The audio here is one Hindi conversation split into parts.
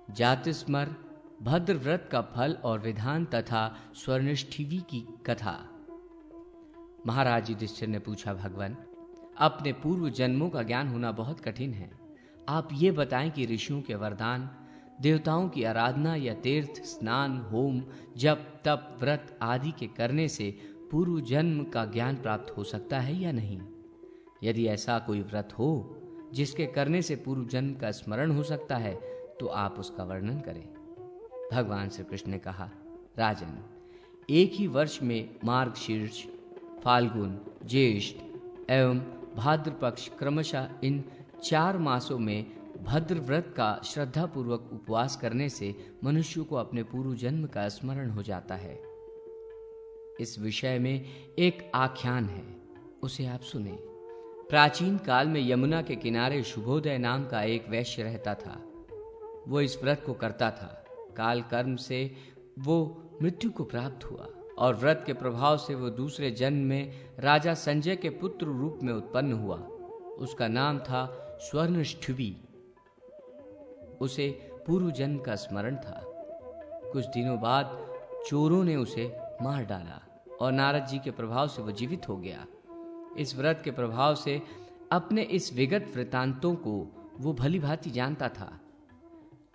जातिस्मर, भद्र व्रत का फल और विधान तथा स्वर्णिष्ठिवी की कथा। महाराज युधिष्ठिर ने पूछा, भगवान, अपने पूर्व जन्मों का ज्ञान होना बहुत कठिन है। आप ये बताएं कि ऋषियों के वरदान, देवताओं की आराधना या तीर्थ स्नान, होम, जप, तप, व्रत आदि के करने से पूर्व जन्म का ज्ञान प्राप्त हो सकता है या नहीं? यदि ऐसा कोई व्रत हो जिसके करने से पूर्व जन्म का स्मरण हो सकता है तो आप उसका वर्णन करें। भगवान श्री कृष्ण ने कहा, राजन, एक ही वर्ष में मार्गशीर्ष, फाल्गुन, ज्येष्ठ एवं भाद्र पक्ष क्रमशः इन 4 मासों में भद्र व्रत का श्रद्धापूर्वक उपवास करने से मनुष्य को अपने पूर्व जन्म का स्मरण हो जाता है। इस विषय में एक आख्यान है, उसे आप सुने। प्राचीन काल में यमुना के किनारे शुभोदय नाम का एक वैश्य रहता था। वो इस व्रत को करता था। काल कर्म से वो मृत्यु को प्राप्त हुआ और व्रत के प्रभाव से वो दूसरे जन्म में राजा संजय के पुत्र रूप में उत्पन्न हुआ। उसका नाम था स्वर्णिष्ठिवी। उसे पूर्व जन्म का स्मरण था। कुछ दिनों बाद चोरों ने उसे मार डाला और नारद जी के प्रभाव से वो जीवित हो गया। इस व्रत के प्रभाव से अपने इस विगत वृतांतों को वो भली भांति जानता था।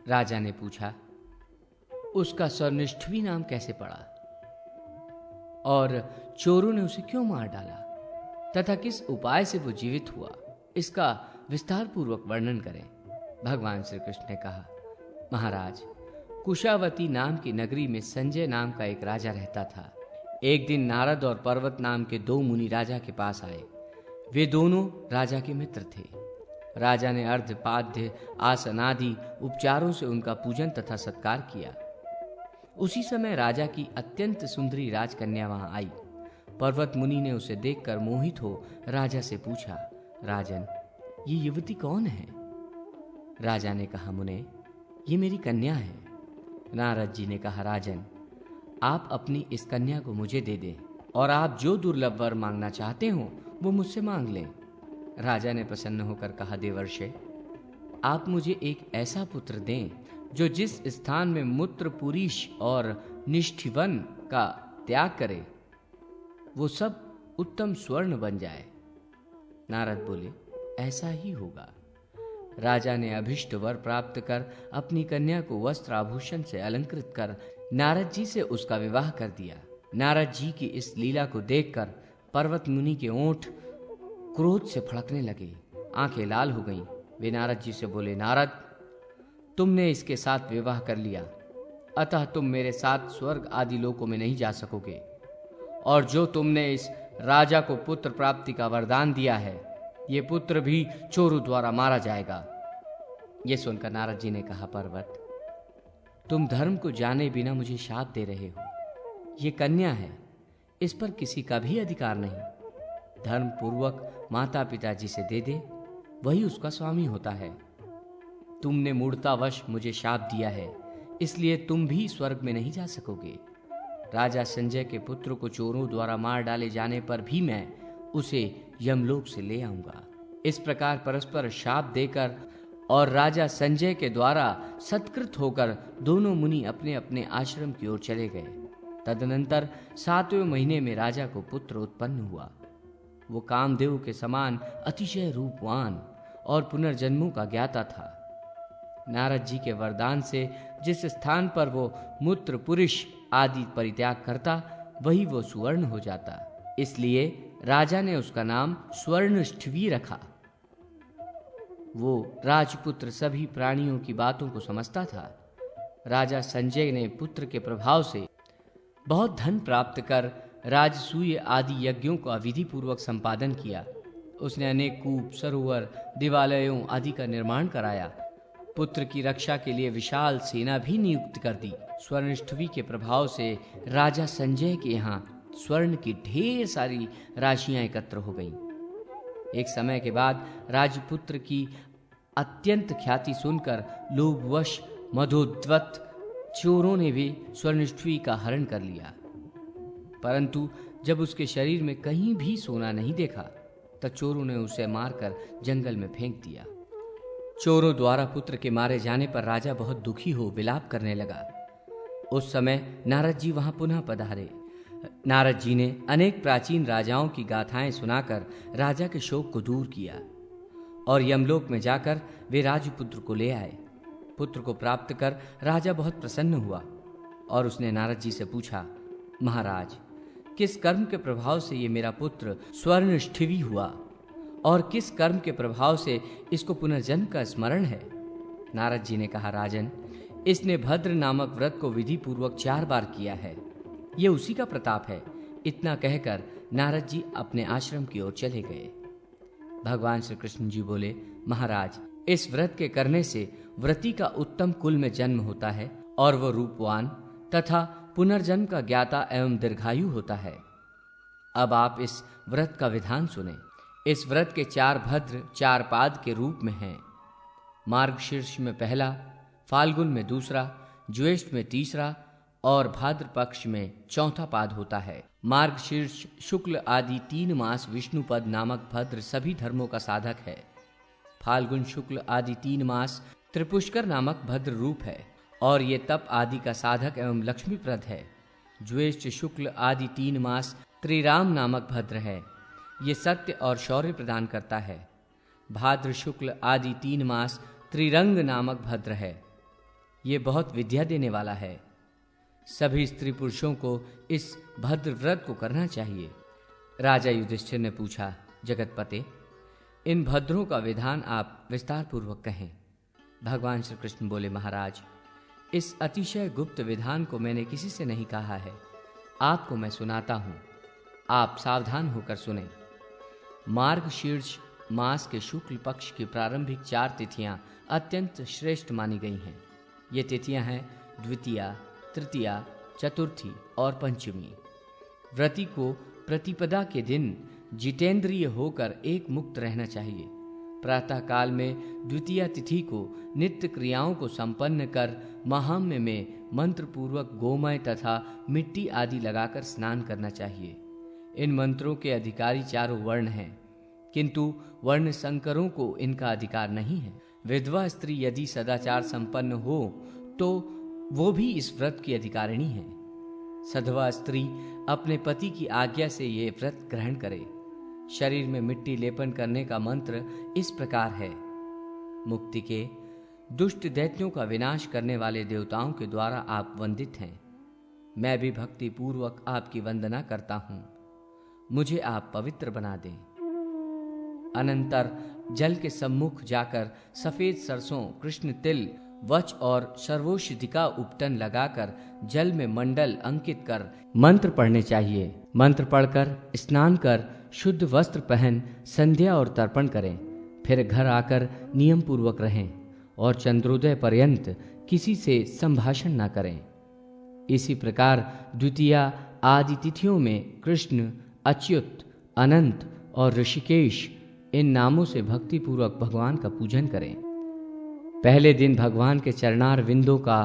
राजा ने पूछा, उसका स्वर्णिष्ठिवी नाम कैसे पड़ा और चोरों ने उसे क्यों मार डाला तथा किस उपाय से वो जीवित हुआ, इसका विस्तार पूर्वक वर्णन करें। भगवान श्री कृष्ण ने कहा, महाराज, कुशावती नाम की नगरी में संजय नाम का एक राजा रहता था। एक दिन नारद और पर्वत नाम के 2 मुनि राजा के पास आए। वे दोनों राजा के मित्र थे। राजा ने अर्धपाद्य, आसन आदि उपचारों से उनका पूजन तथा सत्कार किया। उसी समय राजा की अत्यंत सुंदरी राजकन्या वहां आई। पर्वत मुनि ने उसे देखकर मोहित हो राजा से पूछा, राजन, ये युवती कौन है? राजा ने कहा, मुने, ये मेरी कन्या है। नारद जी ने कहा, राजन, आप अपनी इस कन्या को मुझे दे दें और आप जो दुर्लभ वर मांगना चाहते हो वो मुझसे मांग लें। राजा ने प्रसन्न होकर कहा, देवर्षि, आप मुझे एक ऐसा पुत्र दें जो जिस स्थान में मूत्र पुरीश और निष्ठिवन का त्याग करे वो सब उत्तम स्वर्ण बन जाए। नारद बोले, ऐसा ही होगा। राजा ने अभिष्ट वर प्राप्त कर अपनी कन्या को वस्त्र आभूषण से अलंकृत कर नारद जी से उसका विवाह कर दिया। नारद जी की इस लीला को देखकर पर्वत मुनि के ओंठ क्रोध से फड़कने लगे, आंखें लाल हो गईं। वे नारद जी से बोले, नारद, तुमने इसके साथ विवाह कर लिया, अतः तुम मेरे साथ स्वर्ग आदि लोकों में नहीं जा सकोगे, और जो तुमने इस राजा को पुत्र प्राप्ति का वरदान दिया है, ये पुत्र भी चोरों द्वारा मारा जाएगा। ये सुनकर नारद जी ने कहा, पर्वत, तुम धर्म को जाने बिना मुझे शाप दे रहे हो। ये कन्या है, इस पर किसी का भी अधिकार नहीं। धर्म पूर्वक माता पिता जिसे दे दे वही उसका स्वामी होता है। तुमने मूढ़तावश मुझे शाप दिया है, इसलिए तुम भी स्वर्ग में नहीं जा सकोगे। राजा संजय के पुत्र को चोरों द्वारा मार डाले जाने पर भी मैं उसे यमलोक से ले आऊंगा। इस प्रकार परस्पर शाप देकर और राजा संजय के द्वारा सत्कृत होकर दोनों मुनि अपने अपने आश्रम की ओर चले गए। तदनंतर 7वें महीने में राजा को पुत्र उत्पन्न हुआ। वो कामदेव के समान अतिशय रूपवान और पुनर्जन्मों का ज्ञाता था। नारद जी के वरदान से जिस स्थान पर वो मूत्र पुरुष आदि परित्याग करता वही वो सुवर्ण हो जाता। इसलिए राजा ने उसका नाम स्वर्णिष्ठिवी रखा। वो राजपुत्र सभी प्राणियों की बातों को समझता था। राजा संजय ने पुत्र के प्रभाव से बहुत धन प्राप्त कर राजसूय आदि यज्ञों का विधि पूर्वक संपादन किया। उसने अनेक कूप, सरोवर, देवालयों आदि का निर्माण कराया। पुत्र की रक्षा के लिए विशाल सेना भी नियुक्त कर दी। स्वर्णिष्ठिवी के प्रभाव से राजा संजय के यहाँ स्वर्ण की ढेर सारी राशियां एकत्र हो गईं। एक समय के बाद राजपुत्र की अत्यंत ख्याति सुनकर लोभवश मदोद्वत चोरों ने भी स्वर्णिष्ठिवी का हरण कर लिया। परंतु जब उसके शरीर में कहीं भी सोना नहीं देखा तब चोरों ने उसे मारकर जंगल में फेंक दिया। चोरों द्वारा पुत्र के मारे जाने पर राजा बहुत दुखी हो विलाप करने लगा। उस समय नारद जी वहां पुनः पधारे। नारद जी ने अनेक प्राचीन राजाओं की गाथाएं सुनाकर राजा के शोक को दूर किया और यमलोक में जाकर वे राजपुत्र को ले आए। पुत्र को प्राप्त कर राजा बहुत प्रसन्न हुआ और उसने नारद जी से पूछा, महाराज, किस कर्म के प्रभाव से ये मेरा पुत्र स्वर्णष्ठिवी हुआ और किस कर्म के प्रभाव से इसको पुनर्जन्म का स्मरण है? नारद जी ने कहा, राजन, इसने भद्र नामक व्रत को विधि पूर्वक 4 बार किया है। ये उसी का प्रताप है। इतना कहकर नारद जी अपने आश्रम की ओर चले गए। भगवान श्री कृष्ण जी बोले, महाराज, इस व्रत के करने से व्रती का उत्तम कुल में जन्म होता है और वह रूपवान तथा पुनर्जन्म का ज्ञाता एवं दीर्घायु होता है। अब आप इस व्रत का विधान सुने। इस व्रत के 4 भद्र 4 पाद के रूप में हैं। मार्गशीर्ष में पहला, फाल्गुन में दूसरा, ज्येष्ठ में तीसरा और भाद्र पक्ष में 4था पाद होता है। मार्गशीर्ष शुक्ल आदि 3 मास विष्णुपद नामक भद्र सभी धर्मों का साधक है। फाल्गुन शुक्ल आदि 3 मास त्रिपुष्कर नामक भद्र रूप है और ये तप आदि का साधक एवं लक्ष्मीप्रद है। ज्येष्ठ शुक्ल आदि 3 मास त्रिराम नामक भद्र है। ये सत्य और शौर्य प्रदान करता है। भाद्र शुक्ल आदि 3 मास त्रिरंग नामक भद्र है। ये बहुत विद्या देने वाला है। सभी स्त्री पुरुषों को इस भद्र व्रत को करना चाहिए। राजा युधिष्ठिर ने पूछा, जगतपते, इन भद्रों का विधान आप विस्तार पूर्वक कहें। भगवान श्री कृष्ण बोले, महाराज, इस अतिशय गुप्त विधान को मैंने किसी से नहीं कहा है। आपको मैं सुनाता हूं, आप सावधान होकर सुने। मार्गशीर्ष मास के शुक्ल पक्ष की प्रारंभिक 4 तिथियां अत्यंत श्रेष्ठ मानी गई हैं। ये तिथियां हैं द्वितीया, तृतीया, चतुर्थी और पंचमी। व्रती को प्रतिपदा के दिन जितेंद्रिय होकर एक मुक्त रहना चाहिए। प्रातः काल में द्वितीया तिथि को नित्य क्रियाओं को संपन्न कर महाम्य में मंत्र पूर्वक गोमय तथा मिट्टी आदि लगाकर स्नान करना चाहिए। इन मंत्रों के अधिकारी 4 वर्ण हैं, किंतु वर्ण संकरों को इनका अधिकार नहीं है। विधवा स्त्री यदि सदाचार संपन्न हो तो वो भी इस व्रत की अधिकारिणी है। सधवा स्त्री अपने पति की आज्ञा से ये व्रत ग्रहण करे। शरीर में मिट्टी लेपन करने का मंत्र इस प्रकार है, मुक्ति के दुष्ट दैत्यों का विनाश करने वाले देवताओं के द्वारा आप वंदित हैं। मैं भी भक्ति पूर्वक आपकी वंदना करता हूं। मुझे आप पवित्र बना दें। अनंतर जल के सम्मुख जाकर सफेद सरसों, कृष्ण तिल, वच और सर्वोषधि का उपटन लगाकर जल में मंडल अंकित कर मंत्र पढ़ने चाहिए। मंत्र पढ़कर स्नान कर शुद्ध वस्त्र पहन संध्या और तर्पण करें। फिर घर आकर नियम पूर्वक रहें और चंद्रोदय पर्यंत किसी से संभाषण न करें। इसी प्रकार द्वितीया आदि तिथियों में कृष्ण, अच्युत, अनंत और ऋषिकेश इन नामों से भक्ति पूर्वक भगवान का पूजन करें। पहले दिन भगवान के चरणार विंदों का,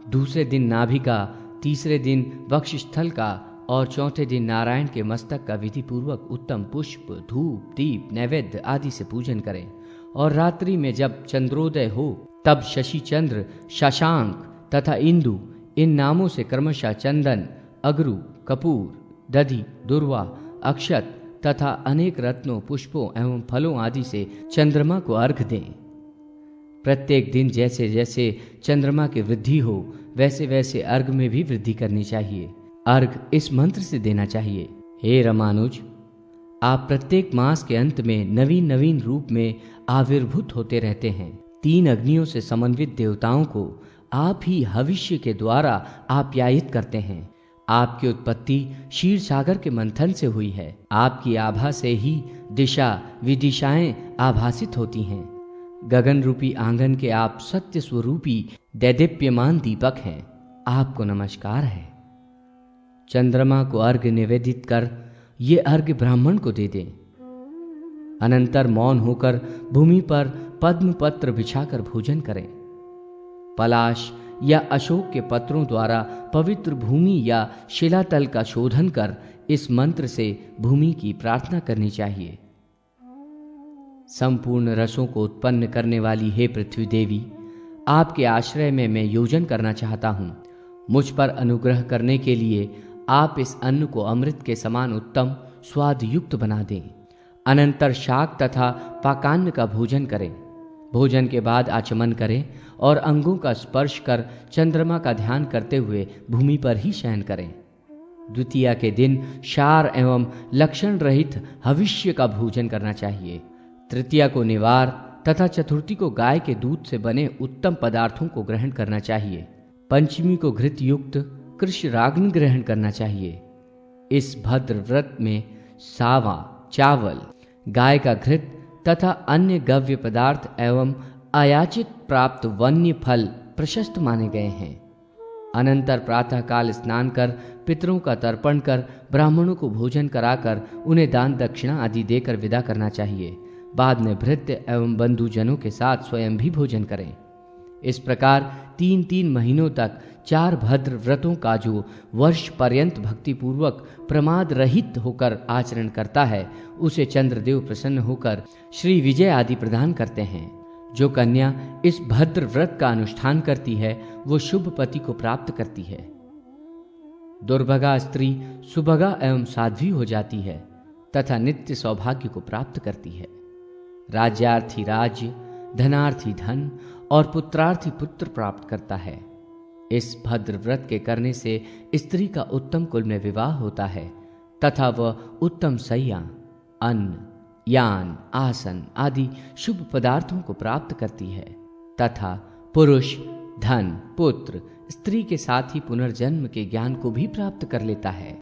दूसरे दिन नाभि का, तीसरे दिन वक्षस्थल का और चौथे दिन नारायण के मस्तक का विधि पूर्वक उत्तम पुष्प, धूप, दीप, नैवेद्य आदि से पूजन करें। और रात्रि में जब चंद्रोदय हो तब शशि चंद्र, शशांक तथा इंदु इन नामों से क्रमशः चंदन, अगरू, कपूर, दधि, दुर्वा, अक्षत तथा अनेक रत्नों, पुष्पों एवं फलों आदि से चंद्रमा को अर्घ दें। प्रत्येक दिन जैसे जैसे चंद्रमा की वृद्धि हो वैसे वैसे अर्घ में भी वृद्धि करनी चाहिए। अर्घ इस मंत्र से देना चाहिए, हे रामानुज, आप प्रत्येक मास के अंत में नवीन नवीन रूप में आविर्भूत होते रहते हैं। 3 अग्नियों से समन्वित देवताओं को आप ही हविष्य के द्वारा आप्यायित करते हैं। आपकी उत्पत्ति क्षीर सागर के मंथन से हुई है। आपकी आभा से ही दिशा विदिशाएं आभासित होती हैं। गगन रूपी आंगन के आप सत्य स्वरूपी दैदीप्यमान दीपक हैं। आपको नमस्कार है। चंद्रमा को अर्घ्य निवेदित कर ये अर्घ्य ब्राह्मण को दे दें। अनंतर मौन होकर भूमि पर पद्म पत्र बिछाकर भोजन करें। पलाश या अशोक के पत्रों द्वारा पवित्र भूमि या शिलातल का शोधन कर इस मंत्र से भूमि की प्रार्थना करनी चाहिए। संपूर्ण रसों को उत्पन्न करने वाली हे पृथ्वी देवी, आपके आश्रय में मैं योजन करना चाहता हूँ। मुझ पर अनुग्रह करने के लिए आप इस अन्न को अमृत के समान उत्तम स्वाद युक्त बना दें। अनंतर शाक तथा पाकान्न का भोजन करें। भोजन के बाद आचमन करें और अंगों का स्पर्श कर चंद्रमा का ध्यान करते हुए भूमि पर ही शयन करें। द्वितीया के दिन क्षार एवं लक्षण रहित हविष्य का भोजन करना चाहिए। तृतीया को निवार तथा चतुर्थी को गाय के दूध से बने उत्तम पदार्थों को ग्रहण करना चाहिए। पंचमी को घृत युक्त कृष्ण राग्न ग्रहण करना चाहिए। इस भद्र व्रत में सावा, चावल, गाय का घृत तथा अन्य गव्य पदार्थ एवं अयाचित प्राप्त वन्य फल प्रशस्त माने गए हैं। अनंतर प्रातःकाल स्नान कर पितरों का तर्पण कर ब्राह्मणों को भोजन कराकर उन्हें दान दक्षिणा आदि देकर विदा करना चाहिए। बाद में भृत्य एवं बंधुजनों के साथ स्वयं भी भोजन करें। इस प्रकार 3-3 महीनों तक 4 भद्र व्रतों का जो वर्ष पर्यंत भक्तिपूर्वक प्रमाद रहित होकर आचरण करता है, उसे चंद्रदेव प्रसन्न होकर श्री विजय आदि प्रदान करते हैं। जो कन्या इस भद्र व्रत का अनुष्ठान करती है, वो शुभ पति को प्राप्त करती है। दुर्भगा स्त्री सुभगा एवं साध्वी हो जाती है तथा नित्य सौभाग्य को प्राप्त करती है। राज्यार्थी राज्य, धनार्थी धन और पुत्रार्थी पुत्र प्राप्त करता है। इस भद्र व्रत के करने से स्त्री का उत्तम कुल में विवाह होता है तथा वह उत्तम सैया, अन्न, यान, आसन आदि शुभ पदार्थों को प्राप्त करती है तथा पुरुष धन, पुत्र, स्त्री के साथ ही पुनर्जन्म के ज्ञान को भी प्राप्त कर लेता है।